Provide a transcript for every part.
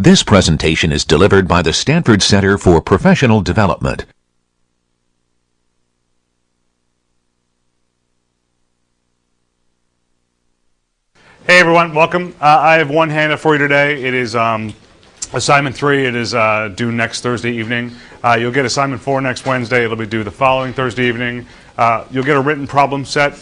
This presentation is delivered by the Stanford Center for Professional Development. Hey everyone, welcome. I have one handout for you today. It is assignment 3. It is due next Thursday evening. You'll get assignment 4 next Wednesday. It'll be due the following Thursday evening. You'll get a written problem set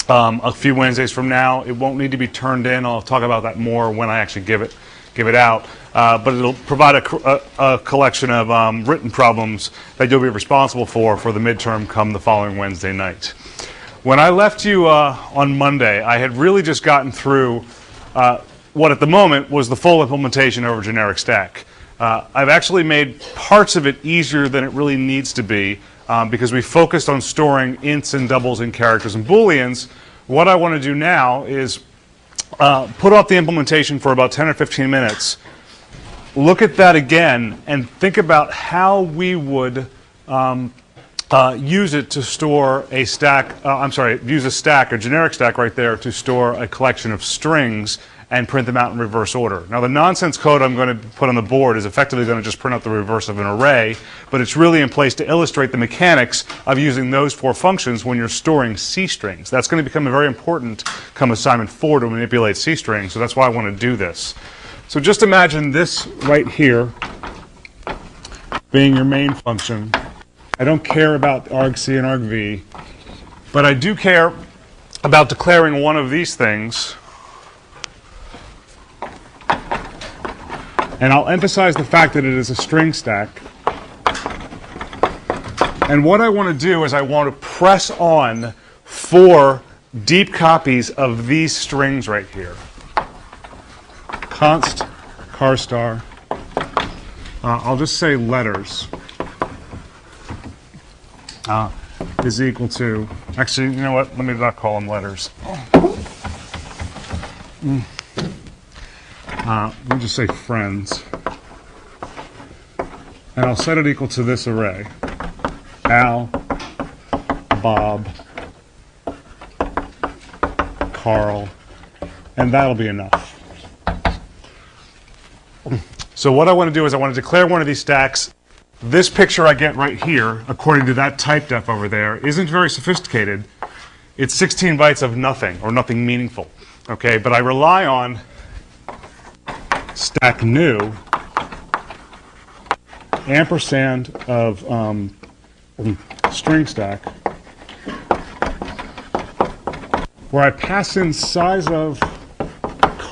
a few Wednesdays from now. It won't need to be turned in. I'll talk about that more when I actually give it out. But it'll provide a collection of written problems that you'll be responsible for the midterm come the following Wednesday night. When I left you on Monday, I had really just gotten through what at the moment was the full implementation of a generic stack. I've actually made parts of it easier than it really needs to be because we focused on storing ints and doubles and characters and booleans. What I want to do now is put off the implementation for about 10 or 15 minutes, look at that again, and think about how we would use it to store a stack, use a stack, a generic stack right there to store a collection of strings and print them out in reverse order. Now the nonsense code I'm going to put on the board is effectively going to just print out the reverse of an array, but it's really in place to illustrate the mechanics of using those 4 functions when you're storing C strings. That's going to become very important come assignment 4 to manipulate C strings, so that's why I want to do this. So just imagine this right here being your main function. I don't care about argc and argv, but I do care about declaring one of these things. And I'll emphasize the fact that it is a string stack. And what I want to do is I want to press on 4 deep copies of these strings right here. Const char star. I'll just say letters. Is equal to, actually, you know what, let me not call them letters. Let me just say friends. And I'll set it equal to this array. Al, Bob, Carl, and that'll be enough. So what I want to do is I want to declare one of these stacks. This picture I get right here, according to that type def over there, isn't very sophisticated. It's 16 bytes of nothing, or nothing meaningful. Okay, but I rely on stack new ampersand of string stack, where I pass in size of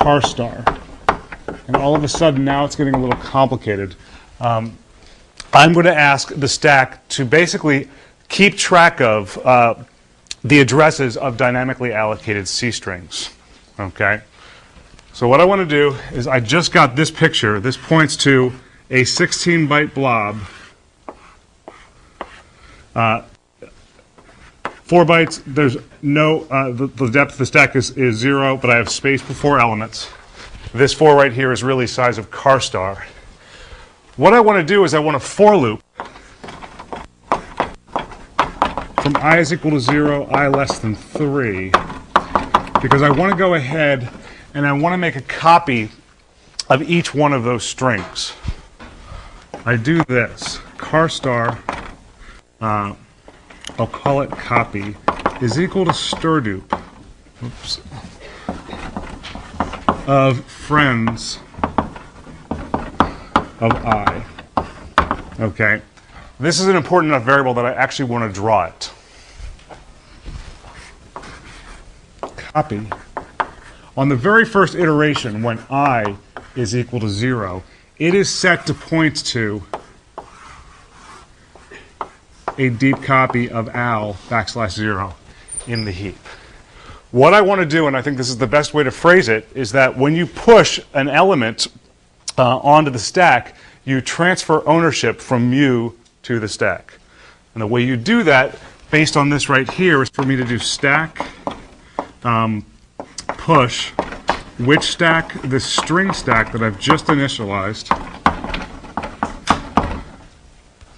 char star. And all of a sudden now it's getting a little complicated. I'm going to ask the stack to basically keep track of the addresses of dynamically allocated C strings. Okay? So what I want to do is I just got this picture. This points to a 16-byte blob. 4 bytes, there's no, the depth of the stack is 0, but I have space before elements. This 4 right here is really size of char star. What I want to do is I want a for loop from I is equal to 0, I less than 3, because I want to go ahead and I want to make a copy of each one of those strings. I do this. Char star, I'll call it copy, is equal to stirdup of friends of I. Okay. This is an important enough variable that I actually want to draw it. Copy. On the very first iteration, when I is equal to 0, it is set to point to a deep copy of al \0 in the heap. What I want to do, and I think this is the best way to phrase it, is that when you push an element onto the stack, you transfer ownership from you to the stack. And the way you do that, based on this right here, is for me to do stack push which stack, this string stack that I've just initialized.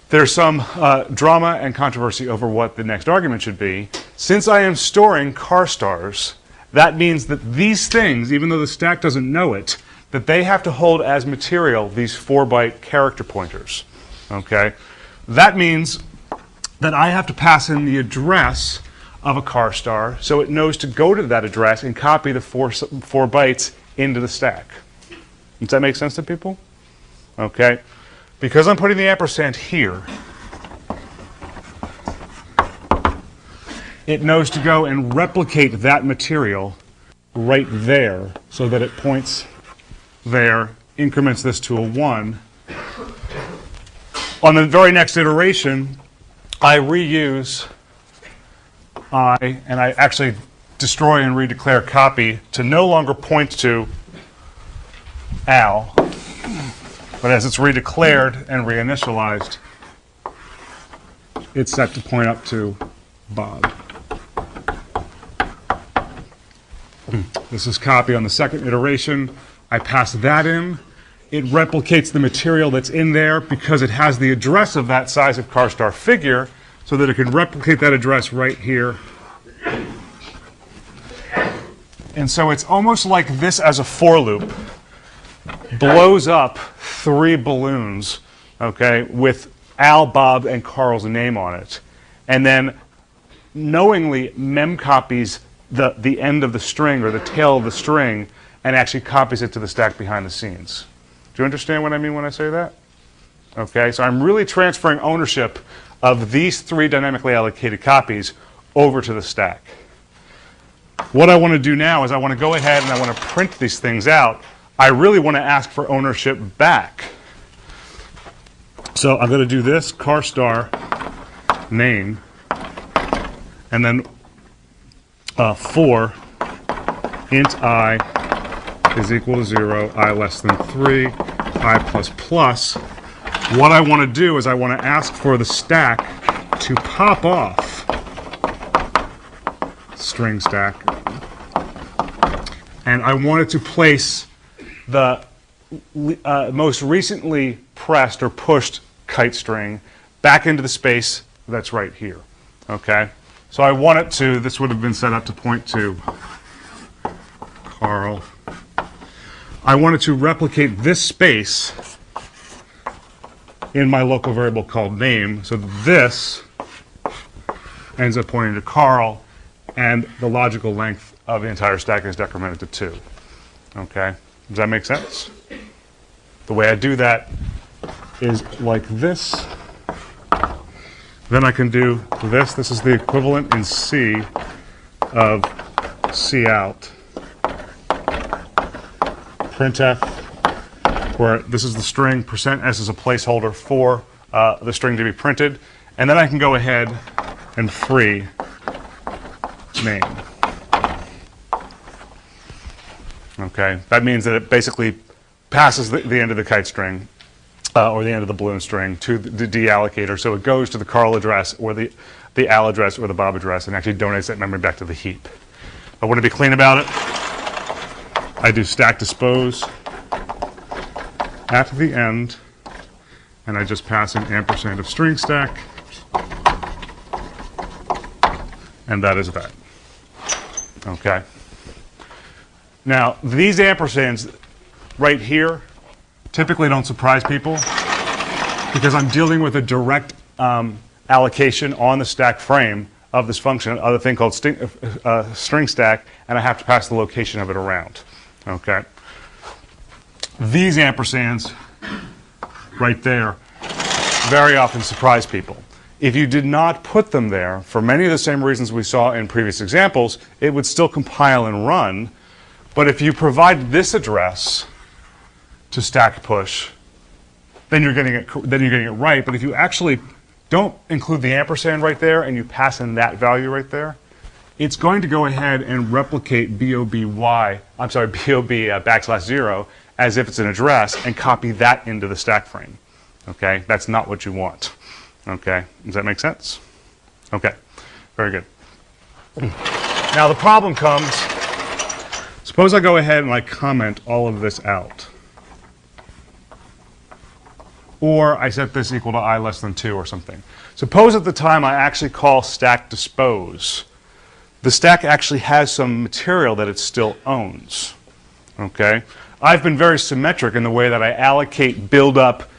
There's some drama and controversy over what the next argument should be. Since I am storing char stars, that means that these things, even though the stack doesn't know it, that they have to hold as material these 4-byte character pointers. Okay? That means that I have to pass in the address of a car star so it knows to go to that address and copy the four bytes into the stack. Does that make sense to people? Okay? Because I'm putting the ampersand here, it knows to go and replicate that material right there so that it points there, increments this to a 1. On the very next iteration, I reuse and I actually destroy and redeclare copy to no longer point to Al, but as it's redeclared and reinitialized, it's set to point up to Bob. This is copy on the second iteration. I pass that in. It replicates the material that's in there because it has the address of that size of car star figure so that it can replicate that address right here. And so it's almost like this as a for loop blows up 3 balloons, okay, with Al, Bob, and Carl's name on it. And then knowingly mem copies the end of the string or the tail of the string and actually copies it to the stack behind the scenes. Do you understand what I mean when I say that? Okay, so I'm really transferring ownership of these 3 dynamically allocated copies over to the stack. What I want to do now is I want to go ahead and I want to print these things out. I really want to ask for ownership back. So I'm going to do this, car star name, and then for int I is equal to 0, I less than 3, I plus plus. What I want to do is I want to ask for the stack to pop off string stack, and I want it to place the most recently pressed or pushed kite string back into the space that's right here. Okay, so I want it to, this would have been set up to point to Carl. I want it to replicate this space in my local variable called name, so this ends up pointing to Carl, and the logical length of the entire stack is decremented to 2. Okay, does that make sense? The way I do that is like this. Then I can do this. This is the equivalent in C of cout. Printf, where this is the string, %s is a placeholder for the string to be printed. And then I can go ahead and free name. Okay, that means that it basically passes the end of the kite string or the end of the balloon string to the deallocator, so it goes to the Carl address or the Al address or the Bob address and actually donates that memory back to the heap. I want to be clean about it. I do stack dispose at the end, and I just pass in ampersand of string stack, and that is that. Okay. Now, these ampersands right here typically don't surprise people because I'm dealing with a direct allocation on the stack frame of this function, of a thing called string stack, and I have to pass the location of it around. Okay. These ampersands right there very often surprise people. If you did not put them there, for many of the same reasons we saw in previous examples, it would still compile and run. But if you provide this address to stack push, then you're getting it right. But if you actually don't include the ampersand right there and you pass in that value right there, it's going to go ahead and replicate bob \0 as if it's an address and copy that into the stack frame. Okay, that's not what you want. Okay, does that make sense? Okay, very good. Now the problem comes, suppose I go ahead and I comment all of this out. Or I set this equal to I less than 2 or something. Suppose at the time I actually call stack dispose. The stack actually has some material that it still owns. Okay? I've been very symmetric in the way that I allocate, build up,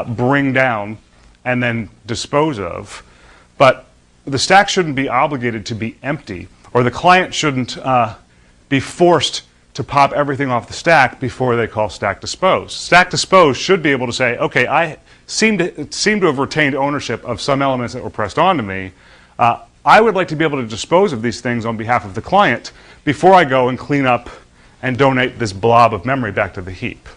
bring down, and then dispose of. But the stack shouldn't be obligated to be empty, or the client shouldn't be forced to pop everything off the stack before they call stack dispose. Stack dispose should be able to say, okay, I seem to have retained ownership of some elements that were pressed onto me. I would like to be able to dispose of these things on behalf of the client before I go and clean up and donate this blob of memory back to the heap.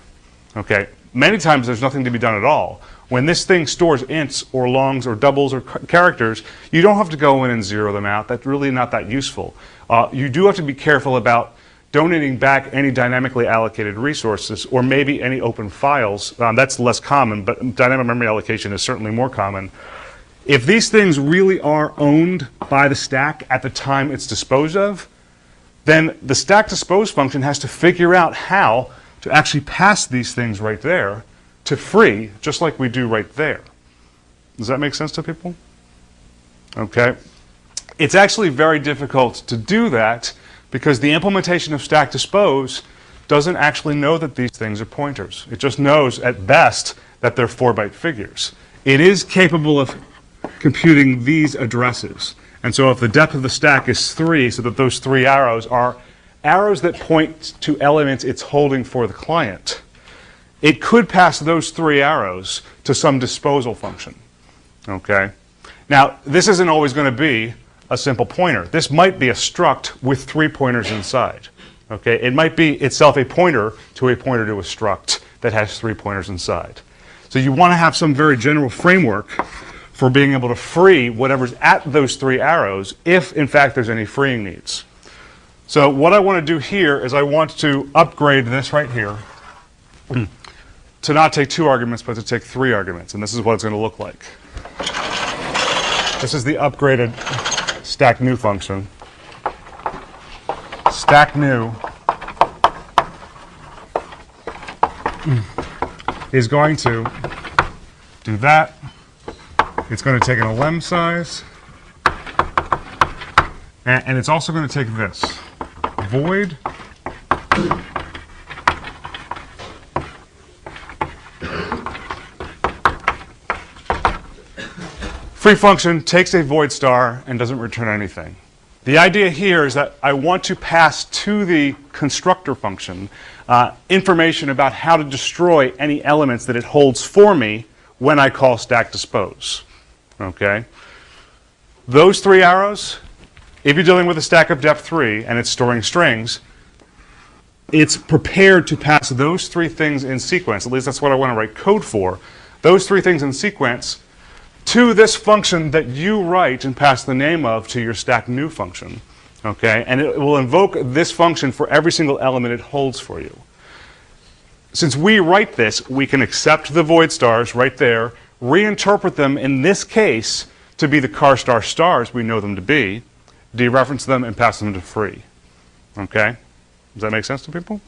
Okay? Many times there's nothing to be done at all. When this thing stores ints or longs or doubles or characters, you don't have to go in and zero them out. That's really not that useful. You do have to be careful about donating back any dynamically allocated resources or maybe any open files. That's less common, but dynamic memory allocation is certainly more common. If these things really are owned by the stack at the time it's disposed of, then the stack dispose function has to figure out how to actually pass these things right there to free, just like we do right there. Does that make sense to people? Okay. It's actually very difficult to do that because the implementation of stack dispose doesn't actually know that these things are pointers. It just knows at best that they're 4-byte figures. It is capable of computing these addresses. And so if the depth of the stack is 3, so that those 3 arrows are arrows that point to elements it's holding for the client, it could pass those 3 arrows to some disposal function. Okay? Now, this isn't always going to be a simple pointer. This might be a struct with 3 pointers inside. Okay? It might be itself a pointer to a struct that has 3 pointers inside. So you want to have some very general framework for being able to free whatever's at those 3 arrows if, in fact, there's any freeing needs. So what I want to do here is I want to upgrade this right here to not take 2 arguments, but to take 3 arguments. And this is what it's going to look like. This is the upgraded stack new function. Stack new is going to do that. It's going to take an lem size, and it's also going to take this void free function takes a void star and doesn't return anything. The idea here is that I want to pass to the constructor function information about how to destroy any elements that it holds for me when I call stack dispose. Okay? Those 3 arrows, if you're dealing with a stack of depth 3 and it's storing strings, it's prepared to pass those 3 things in sequence. At least that's what I want to write code for. Those 3 things in sequence to this function that you write and pass the name of to your stack new function. Okay? And it will invoke this function for every single element it holds for you. Since we write this, we can accept the void stars right there, reinterpret them in this case to be the car star stars we know them to be, dereference them, and pass them to free. Okay? Does that make sense to people?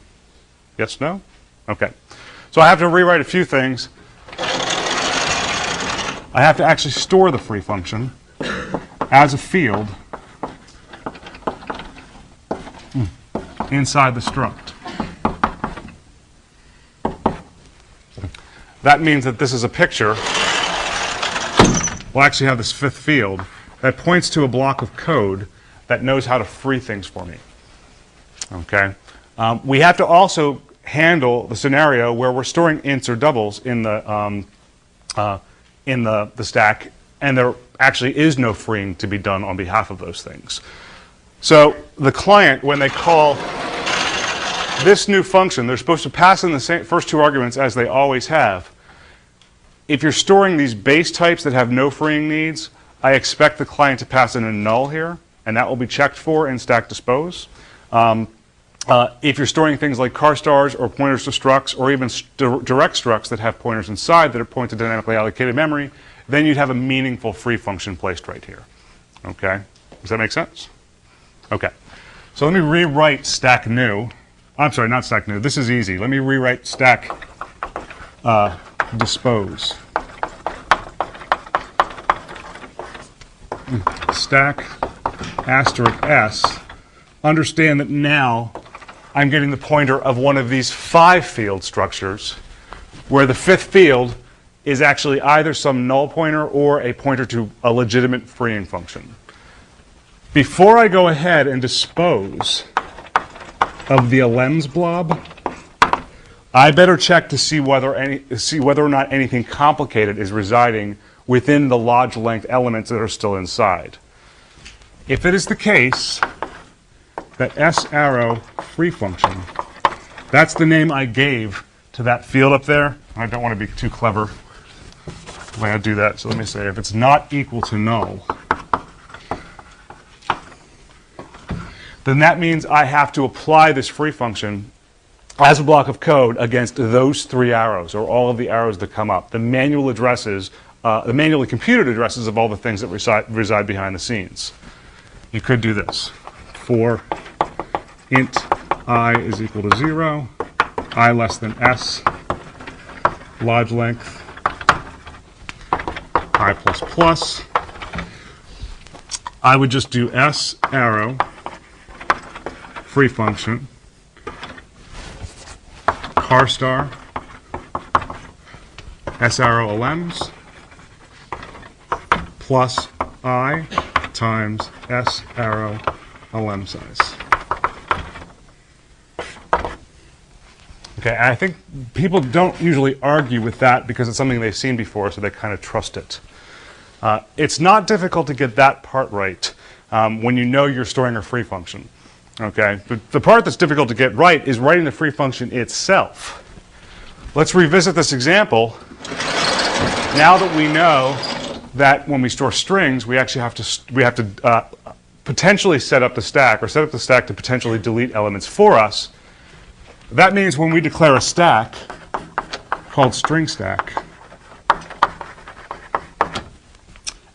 Yes, no? Okay. So I have to rewrite a few things. I have to actually store the free function as a field inside the struct. That means that this is a picture. We'll actually have this 5th field that points to a block of code that knows how to free things for me. Okay? We have to also handle the scenario where we're storing ints or doubles in the stack, and there actually is no freeing to be done on behalf of those things. So the client, when they call this new function, they're supposed to pass in the same first 2 arguments as they always have. If you're storing these base types that have no freeing needs, I expect the client to pass in a null here, and that will be checked for in stack dispose. If you're storing things like car stars or pointers to structs or even direct structs that have pointers inside that are pointed to dynamically allocated memory, then you'd have a meaningful free function placed right here. Okay? Does that make sense? Okay. So let me rewrite stack new. I'm sorry, not stack new. This is easy. Let me rewrite stack dispose. Stack asterisk S. Understand that now I'm getting the pointer of one of these 5 field structures, where the 5th field is actually either some null pointer or a pointer to a legitimate freeing function. Before I go ahead and dispose of the Alems blob, I better check to see whether or not anything complicated is residing within the log length elements that are still inside. If it is the case that S arrow free function, that's the name I gave to that field up there. I don't want to be too clever when I do that, so let me say if it's not equal to null, then that means I have to apply this free function as a block of code against those 3 arrows, or all of the arrows that come up, the manual addresses, the manually computed addresses of all the things that reside behind the scenes. You could do this. For int I is equal to 0, I less than s, log length I plus plus, I would just do s arrow free function car star s arrow Alems plus I times s arrow Alem size. Okay, and I think people don't usually argue with that because it's something they've seen before, so they kind of trust it. It's not difficult to get that part right when you know you're storing a free function. Okay, the part that's difficult to get right is writing the free function itself. Let's revisit this example. Now that we know that when we store strings, we actually have to potentially set up the stack, or set up the stack to potentially delete elements for us. That means when we declare a stack called string stack,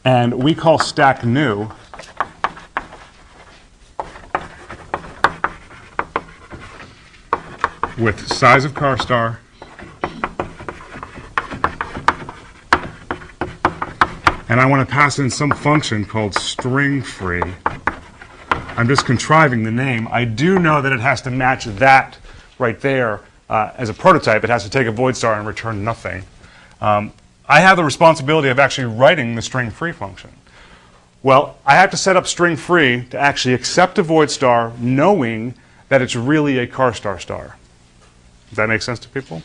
and we call stack new, with size of car star and I want to pass in some function called string free. I'm just contriving the name. I do know that it has to match that right there as a prototype. It has to take a void star and return nothing. I have the responsibility of actually writing the string free function. Well, I have to set up string free to actually accept a void star knowing that it's really a car star star. Does that make sense to people?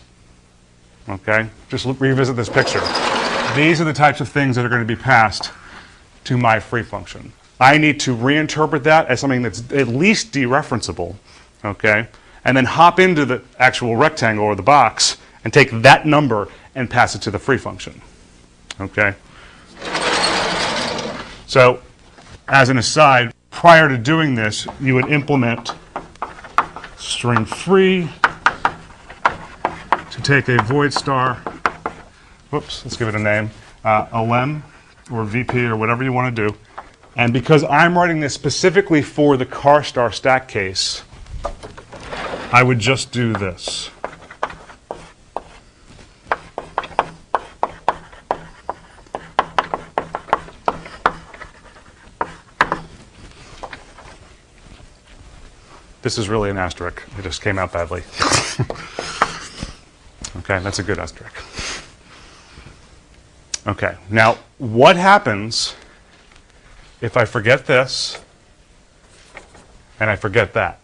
Okay, just revisit this picture. These are the types of things that are going to be passed to my free function. I need to reinterpret that as something that's at least dereferenceable, okay, and then hop into the actual rectangle or the box and take that number and pass it to the free function, okay? So, as an aside, prior to doing this, you would implement string free to take a void star, whoops, let's give it a name, Alem or VP or whatever you want to do. And because I'm writing this specifically for the car star stack case, I would just do this. This is really an asterisk. It just came out badly. Okay, that's a good asterisk. Okay, now what happens if I forget this and I forget that?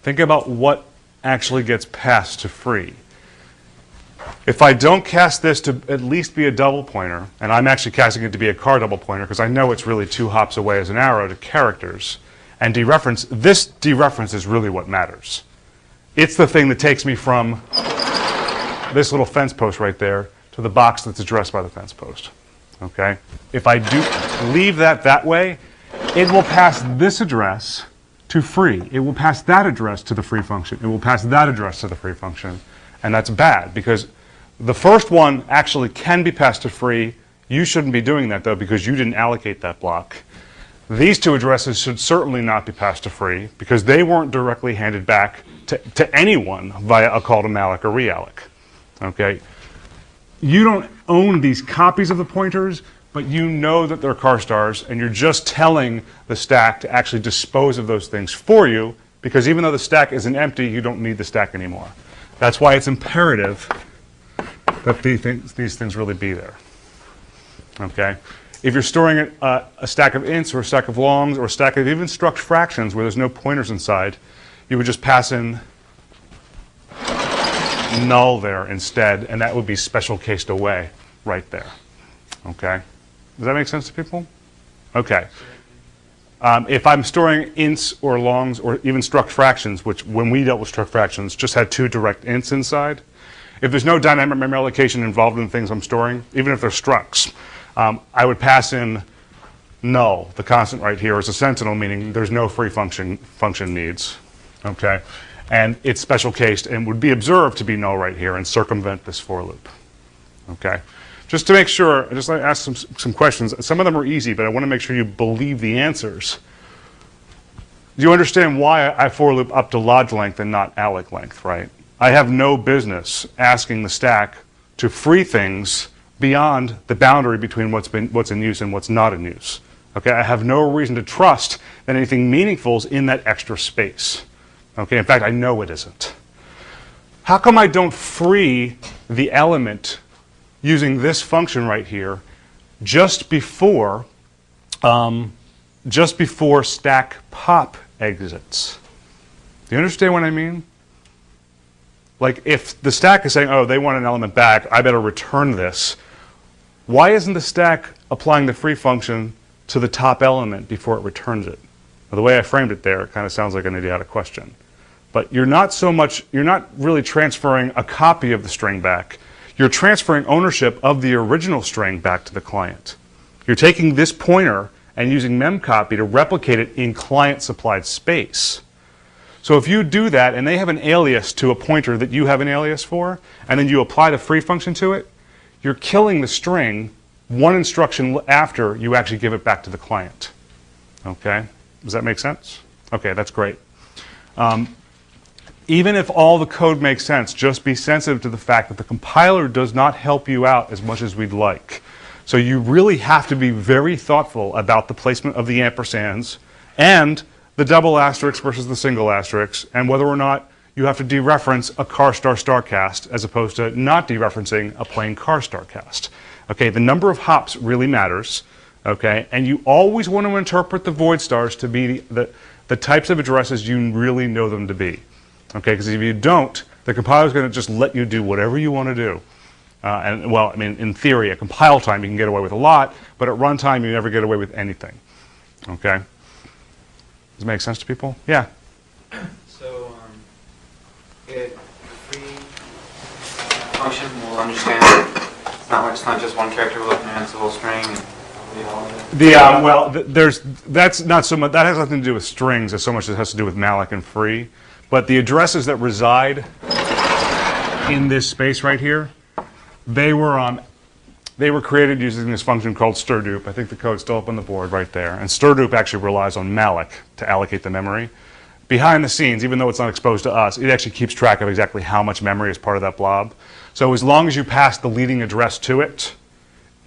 Think about what actually gets passed to free. If I don't cast this to at least be a double pointer, and I'm actually casting it to be a car double pointer because I know it's really 2 hops away as an arrow to characters, and dereference, this dereference is really what matters. It's the thing that takes me from this little fence post right there to the box that's addressed by the fence post. Okay? If I do leave that way, it will pass this address to free. It will pass that address to the free function. It will pass that address to the free function. And that's bad because the first one actually can be passed to free. You shouldn't be doing that though because you didn't allocate that block. These 2 addresses should certainly not be passed to free because they weren't directly handed back to anyone via a call to malloc or realloc. Okay? You don't own these copies of the pointers, but you know that they're car stars, and you're just telling the stack to actually dispose of those things for you, because even though the stack isn't empty, you don't need the stack anymore. That's why it's imperative that these things really be there. Okay? If you're storing a stack of ints or a stack of longs or a stack of even struct fractions where there's no pointers inside, you would just pass in null there instead, and that would be special cased away right there. Okay? Does that make sense to people? Okay. If I'm storing ints or longs or even struct fractions, which when we dealt with struct fractions just had 2 direct ints inside, if there's no dynamic memory allocation involved in the things I'm storing, even if they're structs, I would pass in null, the constant right here, as a sentinel, meaning there's no free function needs. Okay? And it's special cased and would be observed to be null right here and circumvent this for loop. Okay? Just to make sure, I just want to ask some questions. Some of them are easy, but I want to make sure you believe the answers. Do you understand why I for loop up to log length and not alloc length, right? I have no business asking the stack to free things beyond the boundary between what's in use and what's not in use. Okay, I have no reason to trust that anything meaningful is in that extra space. Okay, in fact, I know it isn't. How come I don't free the element using this function right here just before stack pop exits? Do you understand what I mean? Like if the stack is saying, oh, they want an element back, I better return this. Why isn't the stack applying the free function to the top element before it returns it? Well, the way I framed it there, it kind of sounds like an idiotic question. But you're not really transferring a copy of the string back. You're transferring ownership of the original string back to the client. You're taking this pointer and using memcopy to replicate it in client-supplied space. So if you do that and they have an alias to a pointer that you have an alias for, and then you apply the free function to it, you're killing the string one instruction after you actually give it back to the client. Okay? Does that make sense? Okay, that's great. Even if all the code makes sense, just be sensitive to the fact that the compiler does not help you out as much as we'd like. So you really have to be very thoughtful about the placement of the ampersands and the double asterisk versus the single asterisk, and whether or not you have to dereference a car star star cast as opposed to not dereferencing a plain car star cast. Okay, the number of hops really matters. Okay, and you always want to interpret the void stars to be the types of addresses you really know them to be. Okay, because if you don't, the compiler is going to just let you do whatever you want to do. And well, I mean, in theory, at compile time you can get away with a lot, but at runtime you never get away with anything. Okay, does it make sense to people? Yeah. So, the free function will understand it's not just one character. We're looking at the whole string. That's not so much. That has nothing to do with strings as so much as it has to do with malloc and free. But the addresses that reside in this space right here, they were created using this function called stirdup. I think the code's still up on the board right there. And stirdup actually relies on malloc to allocate the memory. Behind the scenes, even though it's not exposed to us, it actually keeps track of exactly how much memory is part of that blob. So as long as you pass the leading address to it,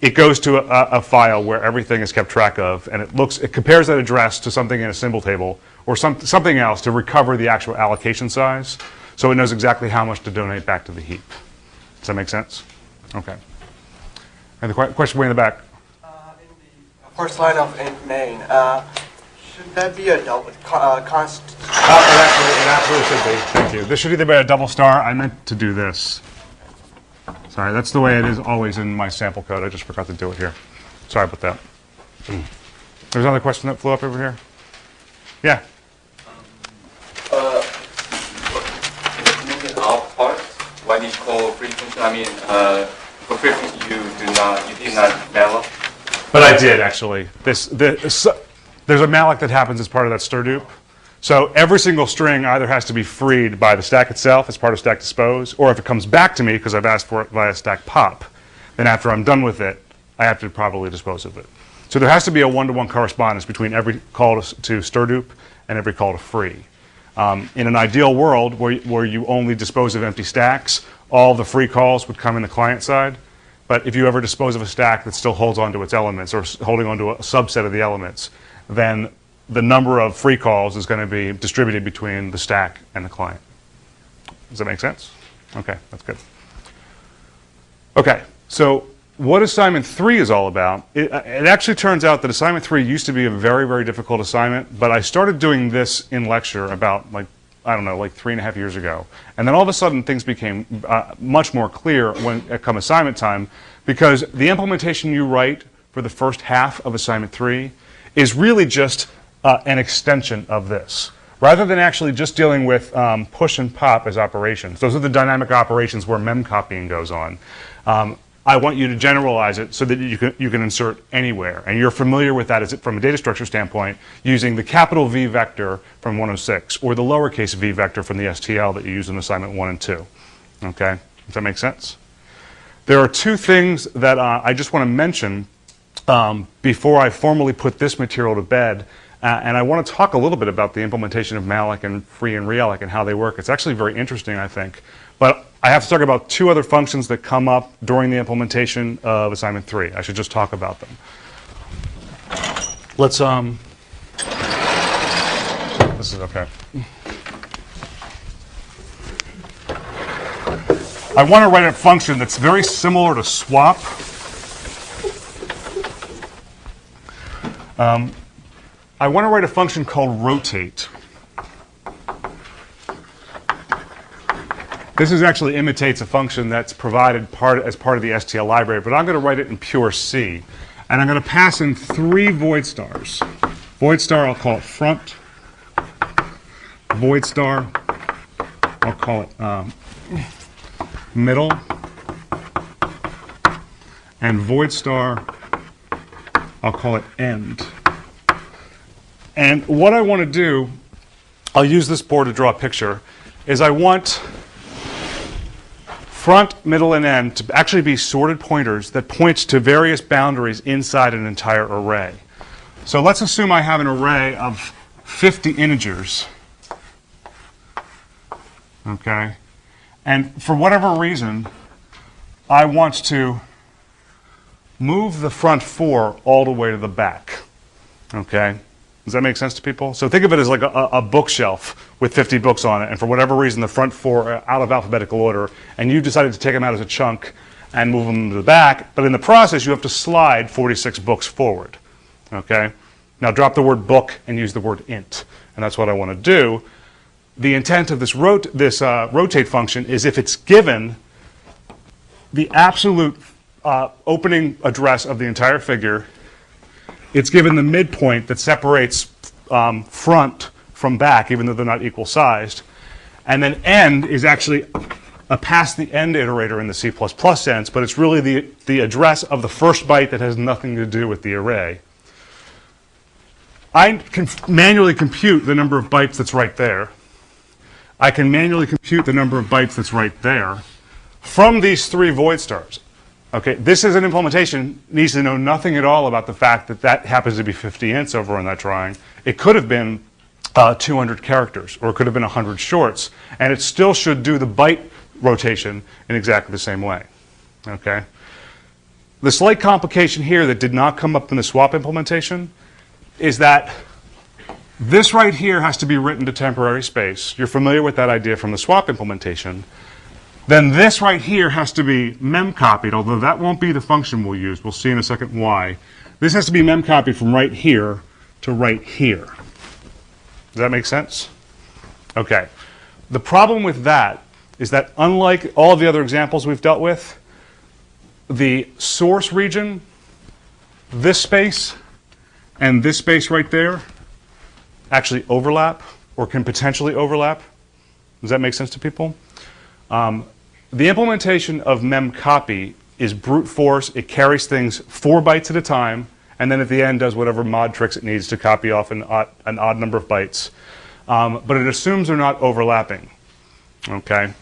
it goes to a file where everything is kept track of, and it compares that address to something in a symbol table or something else to recover the actual allocation size, so it knows exactly how much to donate back to the heap. Does that make sense? Okay. And the question way in the back. In the first line of int main, should that be a double constant? It absolutely should be. Thank you. This should either be a double star. I meant to do this. Sorry, that's the way it is always in my sample code. I just forgot to do it here. Sorry about that. There's another question that flew up over here. Yeah. In our part, why did you call free function? I mean, for free function you did not malloc. But I did actually. There's a malloc that happens as part of that stirdup. So every single string either has to be freed by the stack itself as part of stack dispose, or if it comes back to me because I've asked for it via stack pop, then after I'm done with it, I have to properly dispose of it. So there has to be a one-to-one correspondence between every call to stirdup and every call to free. In an ideal world where you only dispose of empty stacks, all the free calls would come in the client side. But if you ever dispose of a stack that still holds onto its elements or holding onto a subset of the elements, then the number of free calls is going to be distributed between the stack and the client. Does that make sense? Okay, that's good. Okay, so what assignment 3 is all about, it actually turns out that assignment 3 used to be a very, very difficult assignment, but I started doing this in lecture about, like, I don't know, like 3.5 years ago. And then all of a sudden things became much more clear when it come assignment time, because the implementation you write for the first half of assignment 3 is really just an extension of this. Rather than actually just dealing with push and pop as operations, those are the dynamic operations where mem copying goes on. I want you to generalize it so that you can insert anywhere. And you're familiar with that from a data structure standpoint using the capital V vector from 106 or the lowercase v vector from the STL that you use in assignment 1 and 2. Okay? Does that make sense? There are two things that I just want to mention before I formally put this material to bed. And I want to talk a little bit about the implementation of malloc and free and realloc and how they work. It's actually very interesting, I think. But I have to talk about two other functions that come up during the implementation of assignment 3. I should just talk about them. Let's, this is okay. I want to write a function that's very similar to swap. I want to write a function called rotate. This actually imitates a function that's provided as part of the STL library, but I'm going to write it in pure C. And I'm going to pass in 3 void stars. Void star, I'll call it front. Void star, I'll call it middle. And void star, I'll call it end. And what I want to do, I'll use this board to draw a picture, is I want front, middle, and end to actually be sorted pointers that point to various boundaries inside an entire array. So let's assume I have an array of 50 integers. Okay? And for whatever reason, I want to move the front 4 all the way to the back. Okay? Does that make sense to people? So think of it as like a bookshelf with 50 books on it, and for whatever reason the front 4 are out of alphabetical order, and you decided to take them out as a chunk and move them to the back, but in the process you have to slide 46 books forward. Okay? Now drop the word book and use the word int, and that's what I want to do. The intent of this rotate function is if it's given the absolute opening address of the entire figure, it's given the midpoint that separates front from back, even though they're not equal sized. And then end is actually a past the end iterator in the C++ sense, but it's really the address of the first byte that has nothing to do with the array. I can manually compute the number of bytes that's right there. I can manually compute the number of bytes that's right there from these 3 void stars. Okay, this is an implementation, needs to know nothing at all about the fact that that happens to be 50 ints over on that drawing. It could have been 200 characters, or it could have been 100 shorts, and it still should do the byte rotation in exactly the same way. Okay? The slight complication here that did not come up in the swap implementation is that this right here has to be written to temporary space. You're familiar with that idea from the swap implementation. Then this right here has to be mem-copied, although that won't be the function we'll use. We'll see in a second why. This has to be mem-copied from right here to right here. Does that make sense? Okay. The problem with that is that unlike all of the other examples we've dealt with, the source region, this space, and this space right there actually overlap or can potentially overlap. Does that make sense to people? The implementation of memcopy is brute force. It carries things 4 bytes at a time, and then at the end does whatever mod tricks it needs to copy off an odd number of bytes. But it assumes they're not overlapping. Okay?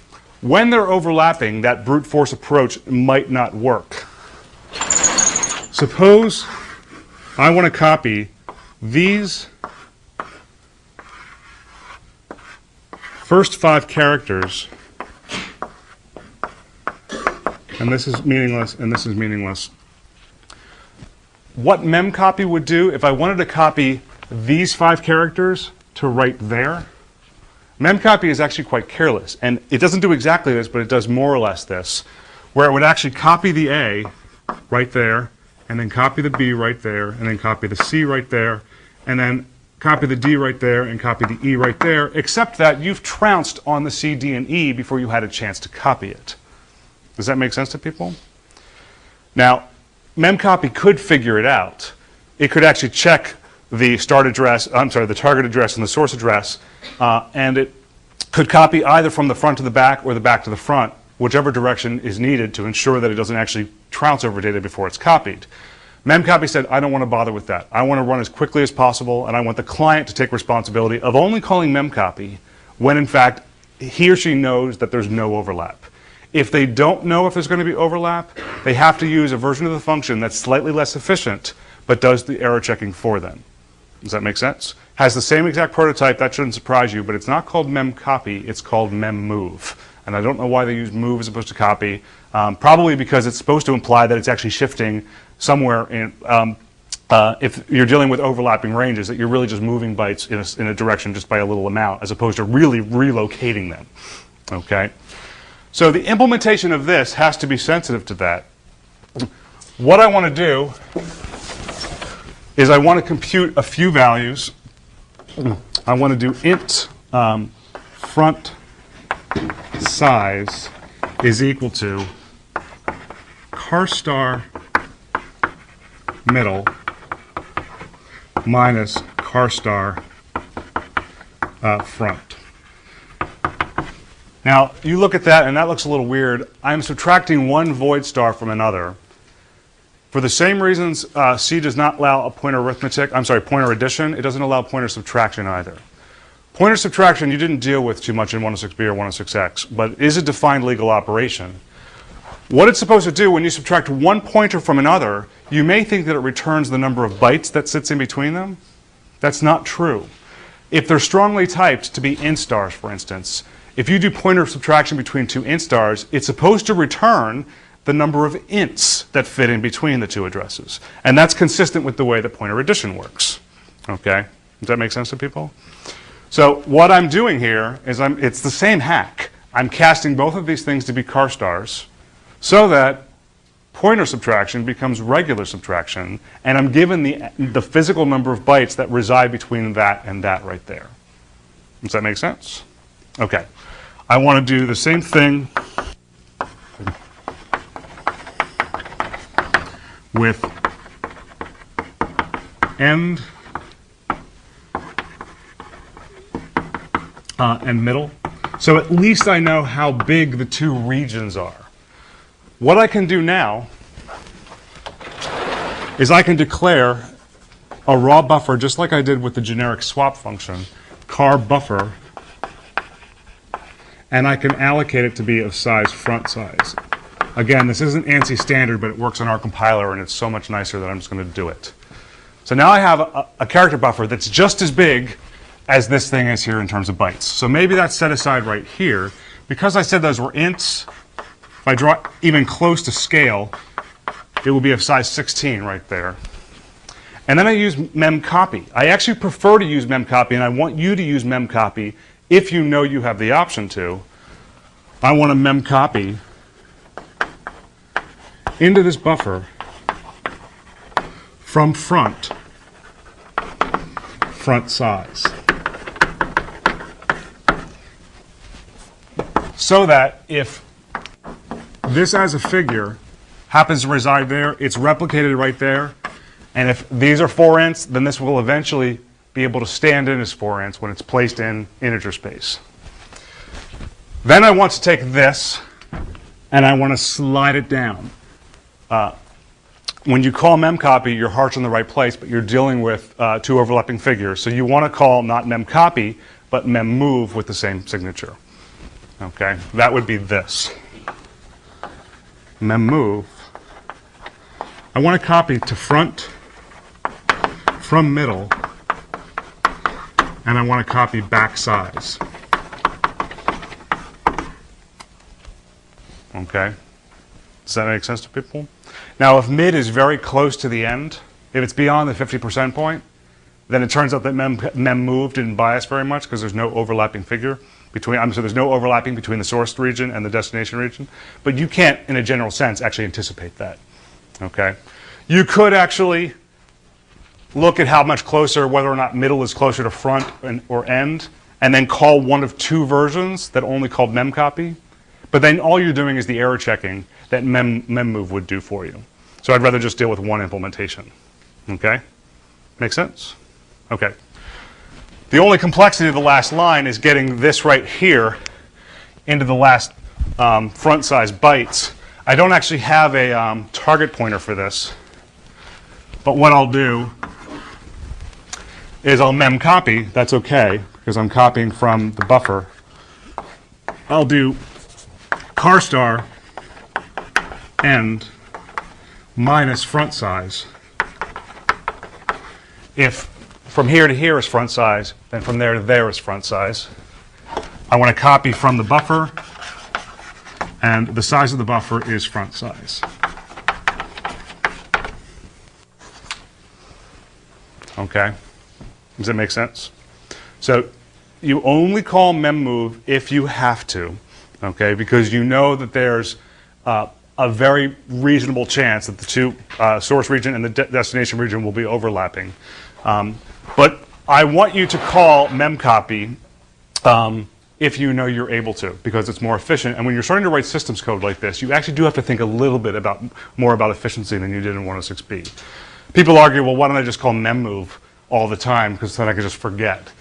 When they're overlapping, that brute force approach might not work. Suppose I want to copy these first 5 characters and this is meaningless, and this is meaningless. What memcopy would do, if I wanted to copy these 5 characters to right there, memcopy is actually quite careless, and it doesn't do exactly this, but it does more or less this, where it would actually copy the A right there, and then copy the B right there, and then copy the C right there, and then copy the D right there, and copy the E right there, except that you've trounced on the C, D, and E before you had a chance to copy it. Does that make sense to people? Now, memcopy could figure it out. It could actually check the the target address and the source address, and it could copy either from the front to the back or the back to the front, whichever direction is needed to ensure that it doesn't actually trounce over data before it's copied. Memcopy said, I don't want to bother with that. I want to run as quickly as possible, and I want the client to take responsibility of only calling memcopy when, in fact, he or she knows that there's no overlap. If they don't know if there's going to be overlap, they have to use a version of the function that's slightly less efficient, but does the error checking for them. Does that make sense? Has the same exact prototype, that shouldn't surprise you, but it's not called memcopy, it's called memmove. And I don't know why they use move as opposed to copy. Probably because it's supposed to imply that it's actually shifting somewhere in, if you're dealing with overlapping ranges, that you're really just moving bytes in a direction just by a little amount, as opposed to really relocating them. Okay? So the implementation of this has to be sensitive to that. What I want to do is I want to compute a few values. I want to do int front size is equal to car star middle minus car star front. Now, you look at that, and that looks a little weird. I'm subtracting one void star from another. For the same reasons C does not allow a pointer addition, it doesn't allow pointer subtraction either. Pointer subtraction you didn't deal with too much in 106B or 106X, but it is a defined legal operation. What it's supposed to do when you subtract one pointer from another, you may think that it returns the number of bytes that sits in between them. That's not true. If they're strongly typed to be int stars, for instance, if you do pointer subtraction between 2 int stars, it's supposed to return the number of ints that fit in between the 2 addresses. And that's consistent with the way that pointer addition works. Okay? Does that make sense to people? So what I'm doing here is it's the same hack. I'm casting both of these things to be car stars so that pointer subtraction becomes regular subtraction, and I'm given the physical number of bytes that reside between that and that right there. Does that make sense? Okay. I want to do the same thing with end and middle. So at least I know how big the 2 regions are. What I can do now is I can declare a raw buffer, just like I did with the generic swap function, car buffer, and I can allocate it to be of size front size. Again, this isn't ANSI standard, but it works on our compiler, and it's so much nicer that I'm just going to do it. So now I have a character buffer that's just as big as this thing is here in terms of bytes. So maybe that's set aside right here. Because I said those were ints, if I draw even close to scale, it will be of size 16 right there. And then I use memcopy. I actually prefer to use memcopy, and I want you to use memcopy if you know you have the option to. I want to memcopy into this buffer from front size. So that if this as a figure happens to reside there, it's replicated right there. And if these are 4 ints, then this will eventually be able to stand in as 4 ints when it's placed in integer space. Then I want to take this and I want to slide it down. When you call memcopy, your heart's in the right place, but you're dealing with 2 overlapping figures. So you want to call not memcopy, but memmove with the same signature. Okay, that would be this. Memmove. I want to copy to front from middle, and I want to copy back size. Okay. Does that make sense to people? Now, if mid is very close to the end, if it's beyond the 50% point, then it turns out that mem move didn't bias very much because there's no overlapping figure between, so there's no overlapping between the source region and the destination region. But you can't, in a general sense, actually anticipate that. Okay? You could actually look at how much closer, whether or not middle is closer to front or end, and then call one of two versions that only called mem copy. But then all you're doing is the error checking that mem move would do for you. So I'd rather just deal with one implementation. Okay? Make sense? Okay. The only complexity of the last line is getting this right here into the last front size bytes. I don't actually have a target pointer for this, but what I'll do is I'll mem copy. That's okay, because I'm copying from the buffer. I'll do char star end minus front size. If from here to here is front size, then from there to there is front size. I want to copy from the buffer, and the size of the buffer is front size. Okay? Does that make sense? So you only call mem move if you have to, okay? Because you know that there's a very reasonable chance that the two source region and the destination region will be overlapping. But I want you to call mem copy if you know you're able to, because it's more efficient. And when you're starting to write systems code like this, you actually do have to think a little bit more about efficiency than you did in 106B. People argue, well, why don't I just call mem move all the time, because then I could just forget.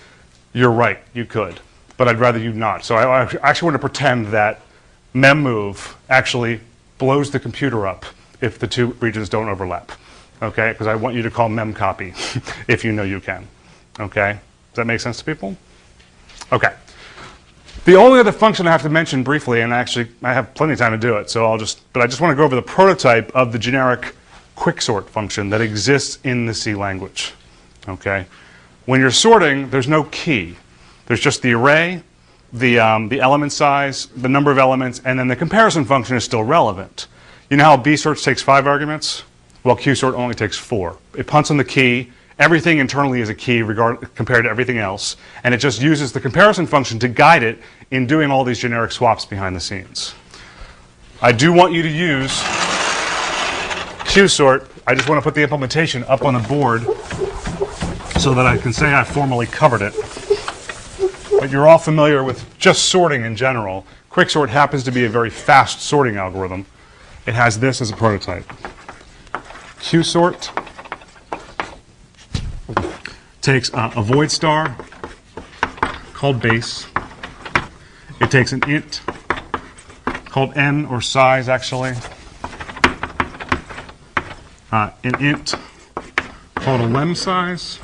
You're right, you could, but I'd rather you not. So I actually want to pretend that mem move actually blows the computer up if the two regions don't overlap, okay? Because I want you to call mem copy if you know you can, okay? Does that make sense to people? Okay. The only other function I have to mention briefly, and actually I have plenty of time to do it, so but I just want to go over the prototype of the generic quicksort function that exists in the C language. Okay, when you're sorting, there's no key. There's just the array, the element size, the number of elements, and then the comparison function is still relevant. You know how bsearch takes 5 arguments? Well, qsort only takes 4. It punts on the key. Everything internally is a key compared to everything else, and it just uses the comparison function to guide it in doing all these generic swaps behind the scenes. I do want you to use qsort. I just want to put the implementation up on the board so that I can say I formally covered it. But you're all familiar with just sorting in general. Quicksort happens to be a very fast sorting algorithm. It has this as a prototype. Qsort takes a void star called base. It takes an int called n, or size actually. An int called a lem size.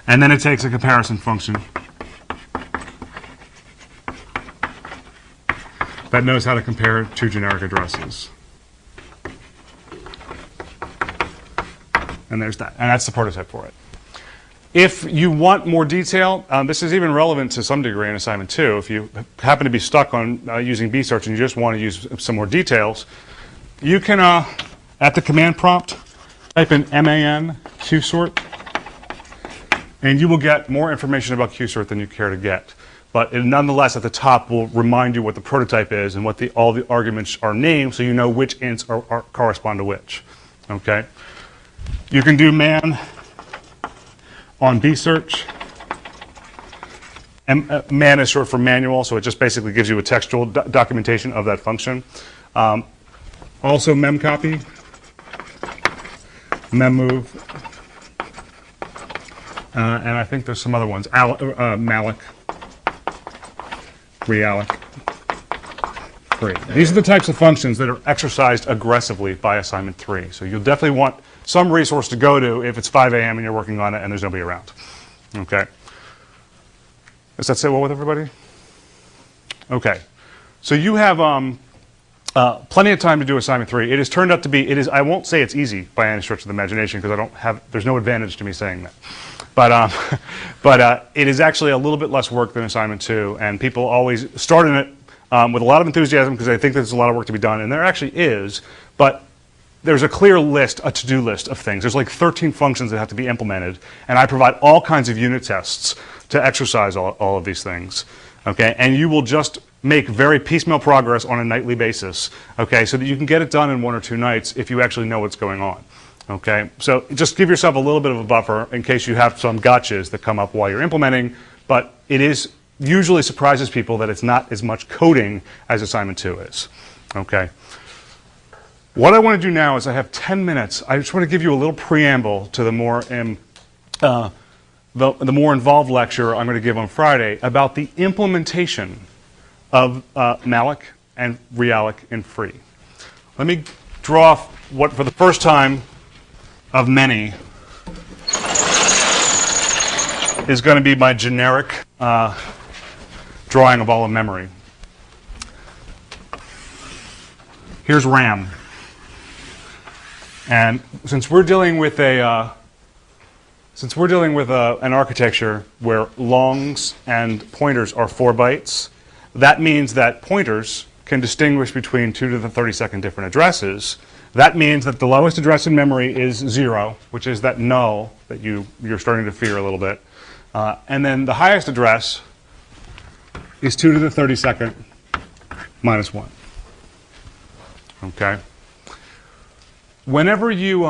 And then it takes a comparison function that knows how to compare two generic addresses. And there's that. And that's the prototype for it. If you want more detail, this is even relevant to some degree in assignment 2. If you happen to be stuck on using bsearch and you just want to use some more details, you can, at the command prompt, type in man qsort, and you will get more information about qsort than you care to get. But it nonetheless, at the top, will remind you what the prototype is and what all the arguments are named, so you know which ints correspond to which. Okay? You can do man on bsearch. Man is short for manual, so it just basically gives you a textual documentation of that function. Also mem copy, mem move, and I think there's some other ones. Malloc, realloc, free. These are the types of functions that are exercised aggressively by assignment 3. So you'll definitely want some resource to go to if it's 5 a.m. and you're working on it and there's nobody around. Okay. Does that sit well with everybody? Okay. So you have plenty of time to do assignment 3. It has turned out to be, I won't say it's easy by any stretch of the imagination because there's no advantage to me saying that. But it is actually a little bit less work than assignment 2, and people always start in it with a lot of enthusiasm because I think there's a lot of work to be done, and there actually is, but there's a clear list, a to-do list of things. There's like 13 functions that have to be implemented, and I provide all kinds of unit tests to exercise all of these things, okay? And you will just make very piecemeal progress on a nightly basis, okay, so that you can get it done in 1 or 2 nights if you actually know what's going on, okay? So just give yourself a little bit of a buffer in case you have some gotchas that come up while you're implementing, but it is usually surprises people that it's not as much coding as assignment 2 is, okay? What I want to do now is I have 10 minutes. I just want to give you a little preamble to the more involved lecture I'm going to give on Friday about the implementation of malloc and realloc in free. Let me draw what, for the first time of many, is going to be my generic drawing of all of memory. Here's RAM. And since we're dealing with an architecture where longs and pointers are 4 bytes, that means that pointers can distinguish between 2 to the 32nd different addresses. That means that the lowest address in memory is 0, which is that null that you're starting to fear a little bit. And then the highest address is 2 to the 32nd minus 1. Okay? Whenever you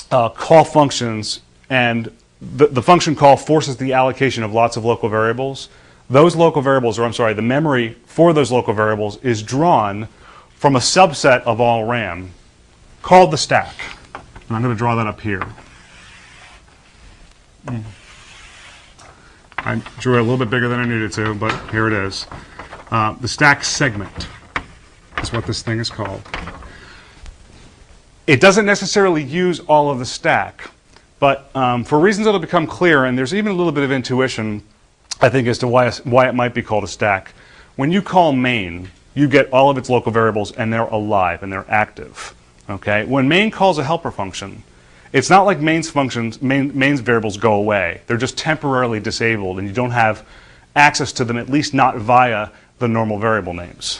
call functions and the function call forces the allocation of lots of local variables, those local variables, or I'm sorry, the memory for those local variables is drawn from a subset of all RAM called the stack. And I'm going to draw that up here. I drew it a little bit bigger than I needed to, but here it is. The stack segment is what this thing is called. It doesn't necessarily use all of the stack, but for reasons that will become clear, and there's even a little bit of intuition, I think, as to why it might be called a stack. When you call main, you get all of its local variables, and they're alive, and they're active. Okay? When main calls a helper function, it's not like main's variables go away. They're just temporarily disabled, and you don't have access to them, at least not via the normal variable names.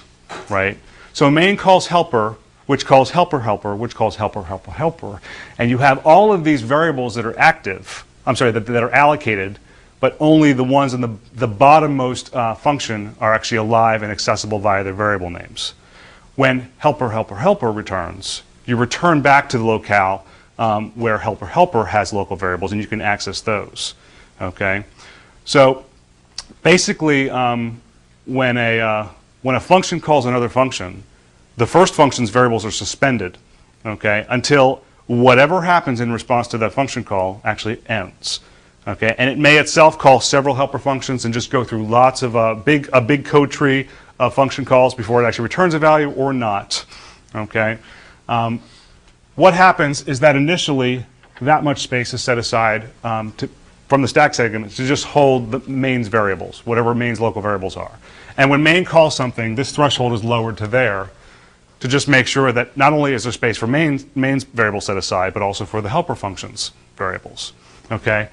Right? So main calls helper, which calls helper helper, which calls helper helper helper, and you have all of these variables that are active, that are allocated, but only the ones in the bottommost function are actually alive and accessible via their variable names. When helper helper helper returns, you return back to the locale where helper helper has local variables, and you can access those. Okay, so basically, when a function calls another function, the first function's variables are suspended, okay, until whatever happens in response to that function call actually ends, okay? And it may itself call several helper functions and just go through lots of a big code tree of function calls before it actually returns a value or not, okay? What happens is that initially that much space is set aside from the stack segment to just hold the main's variables, whatever main's local variables are. And when main calls something, this threshold is lowered to there, to just make sure that not only is there space for main's variables set aside, but also for the helper functions variables, okay?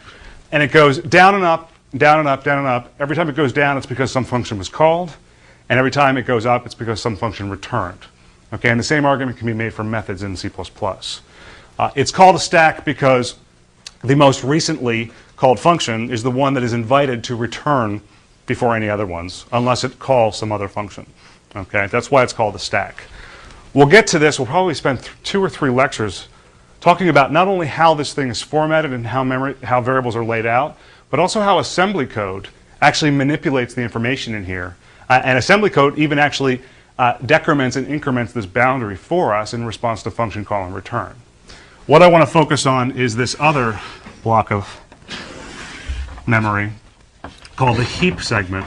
And it goes down and up, down and up, down and up. Every time it goes down, it's because some function was called, and every time it goes up, it's because some function returned, okay? And the same argument can be made for methods in C++. It's called a stack because the most recently called function is the one that is invited to return before any other ones, unless it calls some other function, okay? That's why it's called a stack. We'll get to this. We'll probably spend 2 or 3 lectures talking about not only how this thing is formatted and how variables are laid out, but also how assembly code actually manipulates the information in here. And assembly code even actually decrements and increments this boundary for us in response to function call and return. What I want to focus on is this other block of memory called the heap segment.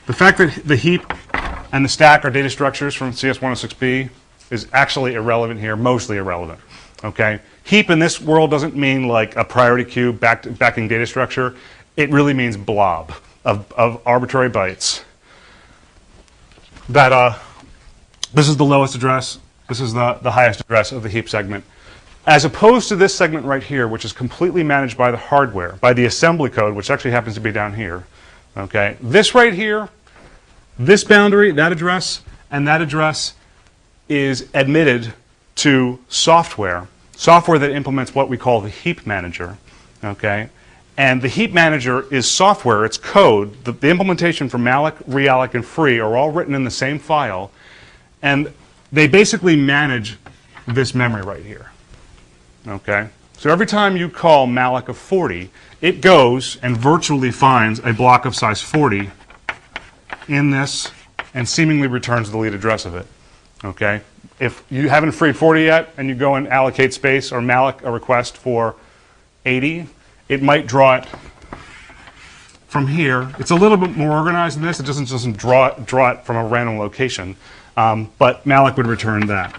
The fact that the heap and the stack are data structures from CS106B is actually irrelevant here, mostly irrelevant. Okay? Heap in this world doesn't mean like a priority queue backing data structure. It really means blob of arbitrary bytes. That this is the lowest address, this is the highest address of the heap segment. As opposed to this segment right here, which is completely managed by the hardware, by the assembly code, which actually happens to be down here. Okay? This right here this boundary, that address, and that address is admitted to software that implements what we call the heap manager, okay? And the heap manager is software, it's code. The implementation for malloc, realloc, and free are all written in the same file, and they basically manage this memory right here, okay? So every time you call malloc of 40, it goes and virtually finds a block of size 40 in this and seemingly returns the lead address of it, okay? If you haven't freed 40 yet and you go and allocate space or malloc a request for 80, it might draw it from here. It's a little bit more organized than this. It doesn't draw it from a random location, but malloc would return that.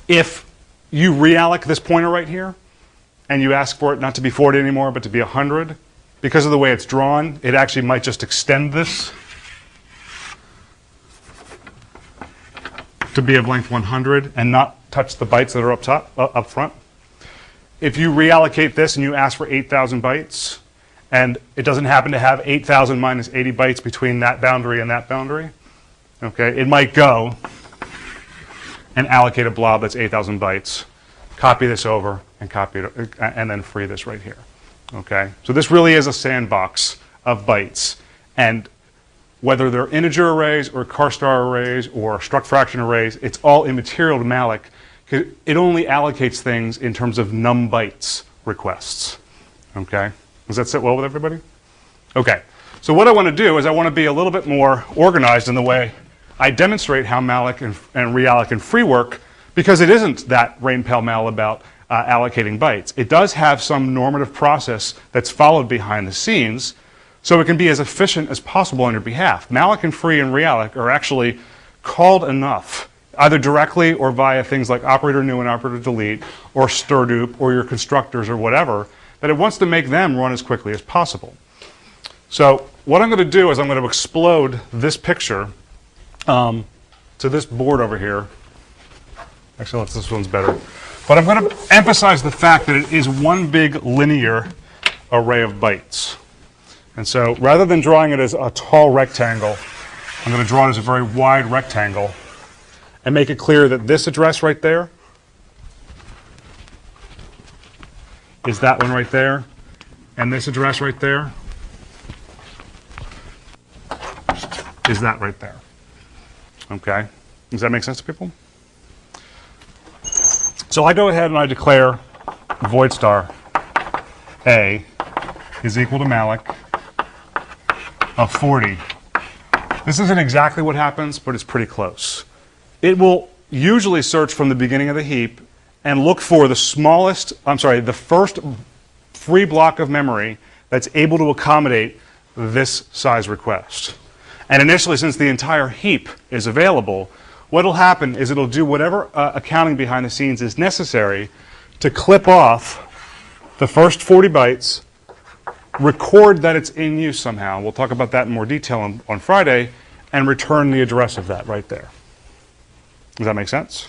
If you realloc this pointer right here and you ask for it not to be 40 anymore but to be 100, because of the way it's drawn, it actually might just extend this to be of length 100 and not touch the bytes that are up front. If you reallocate this and you ask for 8,000 bytes, and it doesn't happen to have 8,000 minus 80 bytes between that boundary and that boundary, okay, it might go and allocate a blob that's 8,000 bytes, copy this over, and copy it, and then free this right here, okay? So this really is a sandbox of bytes, and whether they're integer arrays or char star arrays or struct fraction arrays, it's all immaterial to malloc. It only allocates things in terms of num bytes requests. Okay? Does that sit well with everybody? Okay. So what I want to do is I want to be a little bit more organized in the way I demonstrate how malloc and realloc and free work, because it isn't that rain pell-mell about allocating bytes. It does have some normative process that's followed behind the scenes, so it can be as efficient as possible on your behalf. Malloc and free and realloc are actually called enough, either directly or via things like operator new and operator delete, or stirdup, or your constructors, or whatever, that it wants to make them run as quickly as possible. So what I'm going to do is I'm going to explode this picture to this board over here. Actually, this one's better. But I'm going to emphasize the fact that it is one big linear array of bytes. And so rather than drawing it as a tall rectangle, I'm going to draw it as a very wide rectangle and make it clear that this address right there is that one right there, and this address right there is that right there. Okay? Does that make sense to people? So I go ahead and I declare void star A is equal to malloc of 40. This isn't exactly what happens, but it's pretty close. It will usually search from the beginning of the heap and look for the the first free block of memory that's able to accommodate this size request. And initially, since the entire heap is available, what will happen is it'll do whatever accounting behind the scenes is necessary to clip off the first 40 bytes, record that it's in use somehow. We'll talk about that in more detail on Friday, and return the address of that right there. Does that make sense?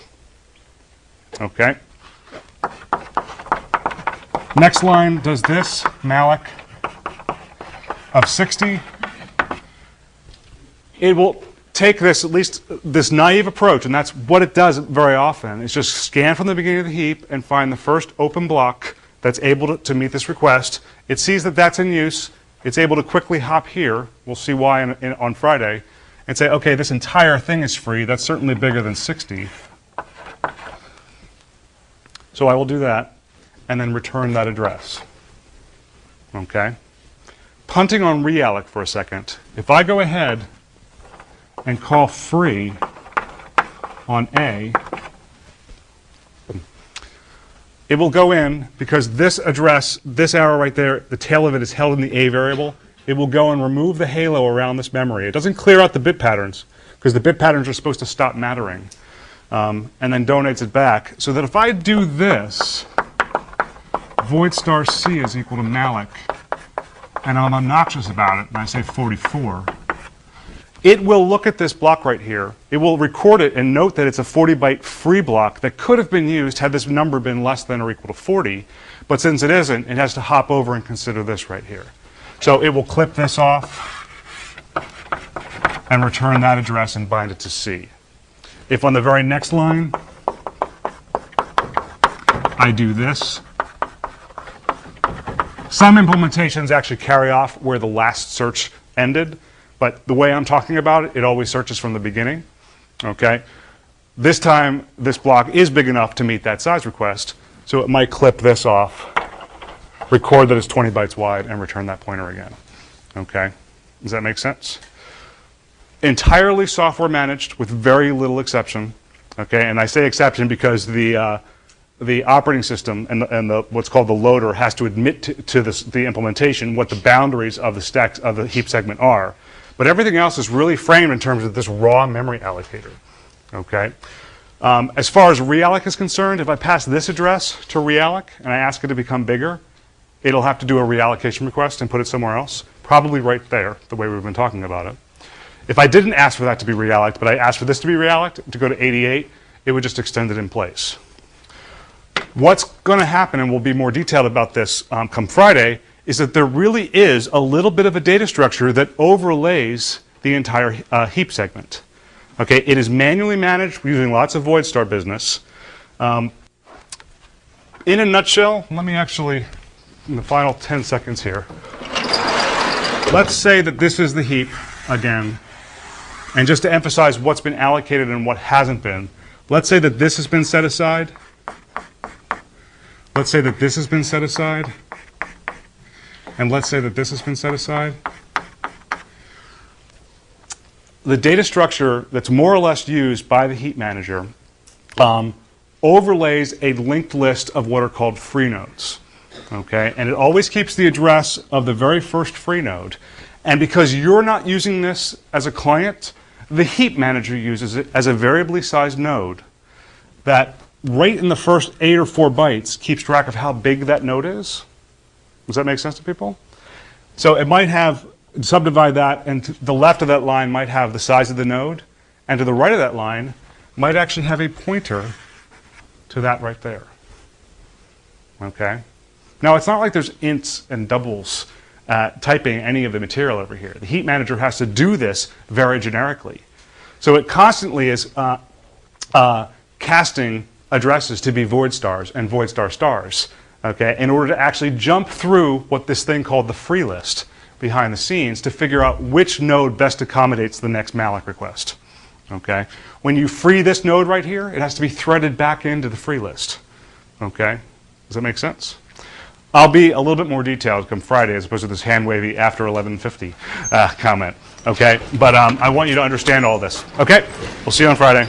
Okay. Next line does this, malloc of 60. It will take this, at least this naive approach, and that's what it does very often. It's just scan from the beginning of the heap and find the first open block that's able to meet this request. It sees that that's in use. It's able to quickly hop here. We'll see why on Friday. And say, okay, this entire thing is free. That's certainly bigger than 60. So I will do that and then return that address. Okay? Punting on realloc for a second. If I go ahead and call free on A, it will go in, because this address, this arrow right there, the tail of it is held in the A variable. It will go and remove the halo around this memory. It doesn't clear out the bit patterns, because the bit patterns are supposed to stop mattering, and then donates it back. So that if I do this, void star C is equal to malloc, and I'm obnoxious about it, and I say 44, it will look at this block right here. It will record it and note that it's a 40-byte free block that could have been used had this number been less than or equal to 40. But since it isn't, it has to hop over and consider this right here. So it will clip this off and return that address and bind it to C. If on the very next line I do this, some implementations actually carry off where the last search ended, but the way I'm talking about it, it always searches from the beginning. Okay? This time, this block is big enough to meet that size request, so it might clip this off, record that it's 20 bytes wide, and return that pointer again. Okay? Does that make sense? Entirely software managed with very little exception. Okay? And I say exception because the operating system and what's called the loader has to admit to the implementation what the boundaries of the stacks of the heap segment are. But everything else is really framed in terms of this raw memory allocator. Okay? As far as realloc is concerned, if I pass this address to realloc and I ask it to become bigger, it'll have to do a reallocation request and put it somewhere else, probably right there, the way we've been talking about it. If I didn't ask for that to be realloced, but I asked for this to be realloced, to go to 88, it would just extend it in place. What's going to happen, and we'll be more detailed about this come Friday, is that there really is a little bit of a data structure that overlays the entire heap segment. Okay, it is manually managed using lots of void star business. In a nutshell, let me actually, in the final 10 seconds here, let's say that this is the heap again. And just to emphasize what's been allocated and what hasn't been, let's say that this has been set aside. Let's say that this has been set aside. And let's say that this has been set aside. The data structure that's more or less used by the heap manager overlays a linked list of what are called free nodes. Okay? And it always keeps the address of the very first free node. And because you're not using this as a client, the heap manager uses it as a variably sized node that right in the first 8 or 4 bytes keeps track of how big that node is. Does that make sense to people? So it might have, subdivide that, and to the left of that line might have the size of the node, and to the right of that line might actually have a pointer to that right there. Okay? Now, it's not like there's ints and doubles typing any of the material over here. The heap manager has to do this very generically. So it constantly is casting addresses to be void stars and void star stars, okay, in order to actually jump through what this thing called the free list behind the scenes to figure out which node best accommodates the next malloc request. Okay? When you free this node right here, it has to be threaded back into the free list. Okay? Does that make sense? I'll be a little bit more detailed come Friday as opposed to this hand-wavy after 11:50 comment. Okay? But I want you to understand all this. Okay? We'll see you on Friday.